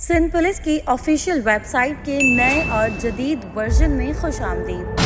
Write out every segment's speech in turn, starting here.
Sindh police की official website के नए और जदीद वर्जन में खुश आमदीद।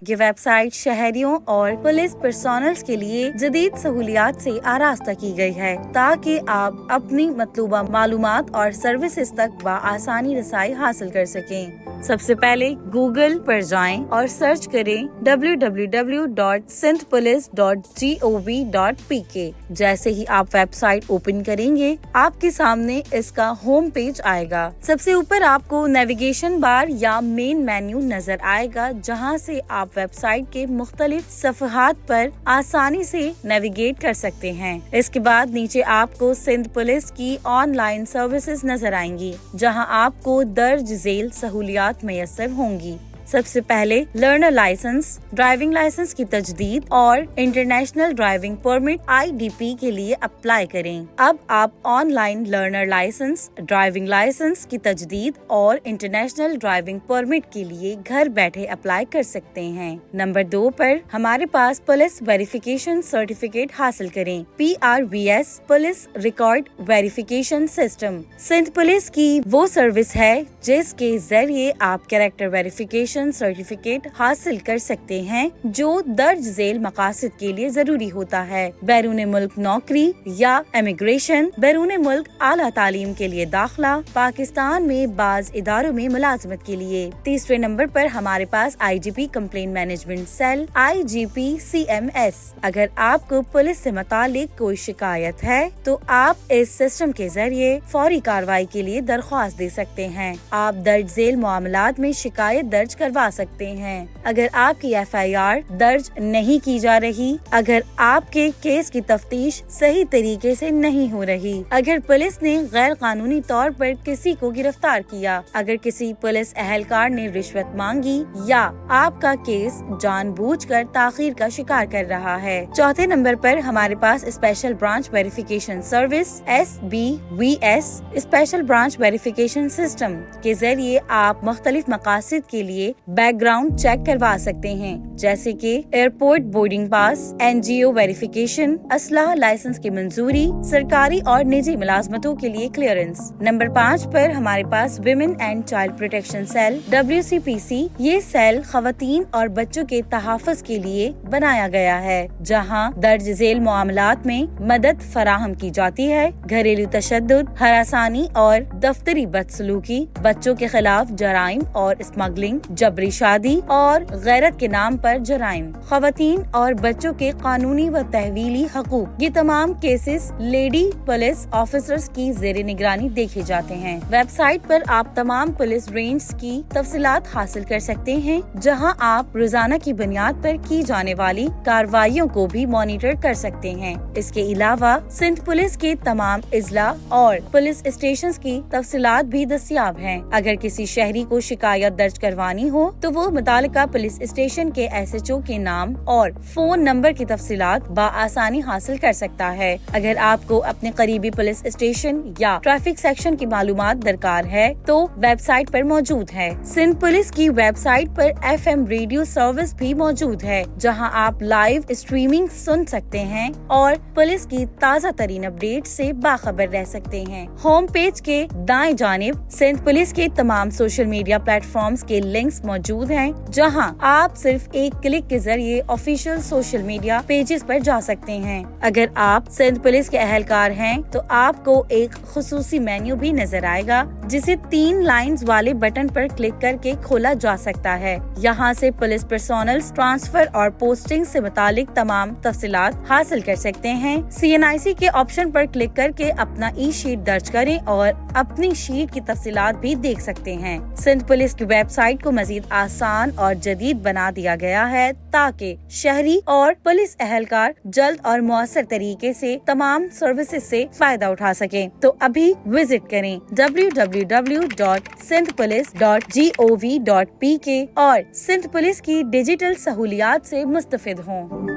ये वेबसाइट शहरियों और पुलिस पर्सोनल्स के लिए जदीद सहूलियात से आरास्ता की गई है ताकि आप अपनी मतलूबा मालूमात और सर्विसेज तक बआसानी रसाई हासिल कर सकें। सबसे पहले गूगल पर जाएं और सर्च करें www.sindhpolice.gov.pk। जैसे ही आप वेबसाइट ओपन करेंगे आपके सामने इसका होम पेज आएगा। सबसे ऊपर आपको नेविगेशन बार या मेन मेन्यू नजर आएगा जहां से आप वेबसाइट के मुख्तलिफ सफ़हात पर आसानी से नेविगेट कर सकते हैं। इसके बाद नीचे आपको सिंध पुलिस की ऑनलाइन सर्विसेज नजर आएंगी जहां आपको दर्ज झेल सहूलियात मैसर होंगी। सबसे पहले लर्नर लाइसेंस, ड्राइविंग लाइसेंस की तजदीद और इंटरनेशनल ड्राइविंग परमिट (IDP) के लिए अप्लाई करें। अब आप online learner licence, driving licence की तजदीद और इंटरनेशनल ड्राइविंग परमिट के लिए घर बैठे अप्लाई कर सकते हैं। नंबर 2 पर हमारे पास पुलिस वेरिफिकेशन सर्टिफिकेट हासिल करें। PRVS police record verification system Sindh police की वो सर्विस है जिसके जरिए आप कैरेक्टर वेरिफिकेशन सर्टिफिकेट हासिल कर सकते हैं जो दर्ज झेल मकासद के लिए जरूरी होता है। बैरून मुल्क नौकरी या इमिग्रेशन, बैरून मुल्क आला तालीम के लिए दाखिला, पाकिस्तान में बाज इदारों में मुलाजमत के लिए। तीसरे नंबर पर हमारे पास IGP complaint management cell IGP CMS। अगर आपको पुलिस से मुतालिक कोई शिकायत है तो आप इस सिस्टम के जरिए फौरी कार्रवाई के लिए दरख्वास्त दे सकते हैं। आप दर्ज झेल मामलात में शिकायत दर्ज करवा सकते हैं। अगर आपकी FIR दर्ज नहीं की जा रही, अगर आपके केस की तफ्तीश सही तरीके से नहीं हो रही, अगर पुलिस ने गैर कानूनी तौर पर किसी को गिरफ्तार किया, अगर किसी पुलिस एहलकार ने रिश्वत मांगी या आपका केस जानबूझकर ताखीर का शिकार कर रहा है। चौथे नंबर पर हमारे पास special branch verification service SBVS special branch verification system के जरिए आप मुख्तलिफ मकासद के लिए बैकग्राउंड चेक करवा सकते हैं, जैसे कि airport boarding pass, NGO verification, असलहा लाइसेंस की मंजूरी, सरकारी और निजी मुलाजमतों के लिए क्लियरेंस। नंबर 5 पर हमारे पास women and child protection cell WCPC। ये सेल खवातीन और बच्चों के तहफ़्फ़ुज़ के लिए बनाया गया है जहां दर्ज झेल मामलात में मदद फराहम की जाती है। घरेलू तशद्दुद, हरासानी और दफ्तरी बदसलूकी, बच्चों के खिलाफ जराइम और स्मगलिंग, जबरी शादी और गैरत के नाम पर जराइम, खवातीन और बच्चों के कानूनी व तहवीली हकूक, ये तमाम केसेस लेडी पुलिस ऑफिसर्स की ज़ेरे निगरानी देखे जाते हैं। वेबसाइट पर आप तमाम पुलिस रेंज की तफसीलात हासिल कर सकते हैं जहां आप रोजाना की बुनियाद पर की जाने वाली कार्रवाइयों को भी मॉनिटर कर सकते हैं। इसके अलावा सिंध पुलिस के तमाम इजला और पुलिस स्टेशन की तफसीलात भी दस्तियाब हैं। अगर किसी शहरी को शिकायत दर्ज करवानी हो तो वो मुतालिका पुलिस स्टेशन के SHO के नाम और फोन नंबर की तफसीलात बआसानी हासिल कर सकता है। अगर आपको अपने करीबी पुलिस स्टेशन या ट्रैफिक सेक्शन की मालूमात दरकार है तो वेबसाइट पर मौजूद है। सिंध पुलिस की वेबसाइट पर FM रेडियो सर्विस भी मौजूद है जहां आप लाइव स्ट्रीमिंग सुन सकते हैं और पुलिस की ताज़ा तरीन अपडेट से बाखबर रह सकते हैं। होम पेज के दाएं जानिब सिंध पुलिस के तमाम सोशल मीडिया प्लेटफॉर्म्स के लिंक्स मौजूद हैं जहां आप सिर्फ एक क्लिक के जरिए ऑफिशियल सोशल मीडिया पेजेस पर जा सकते हैं। अगर आप सिंध पुलिस के एहलकार हैं तो आपको एक खुसूसी मेन्यू भी नजर आएगा जिसे 3 लाइंस वाले बटन पर क्लिक करके खोला जा सकता है। यहाँ से पुलिस पर्सोनल्स ट्रांसफर और पोस्टिंग से मुतालिक तमाम तफसीलात हासिल कर सकते हैं। CNIC के ऑप्शन पर क्लिक करके अपना E-शीट दर्ज करें और अपनी शीट की तफसीलात भी देख सकते हैं। सिंध पुलिस की वेबसाइट को मजीद आसान और जदीद बना दिया गया है ताकि शहरी और पुलिस एहलकार जल्द और मौसर तरीके से तमाम सर्विसेज से फायदा उठा सकें। तो अभी विजिट करें www.sindhpolice.gov.pk और सिंध पुलिस की डिजिटल सहूलियात से मुस्तफिद हों।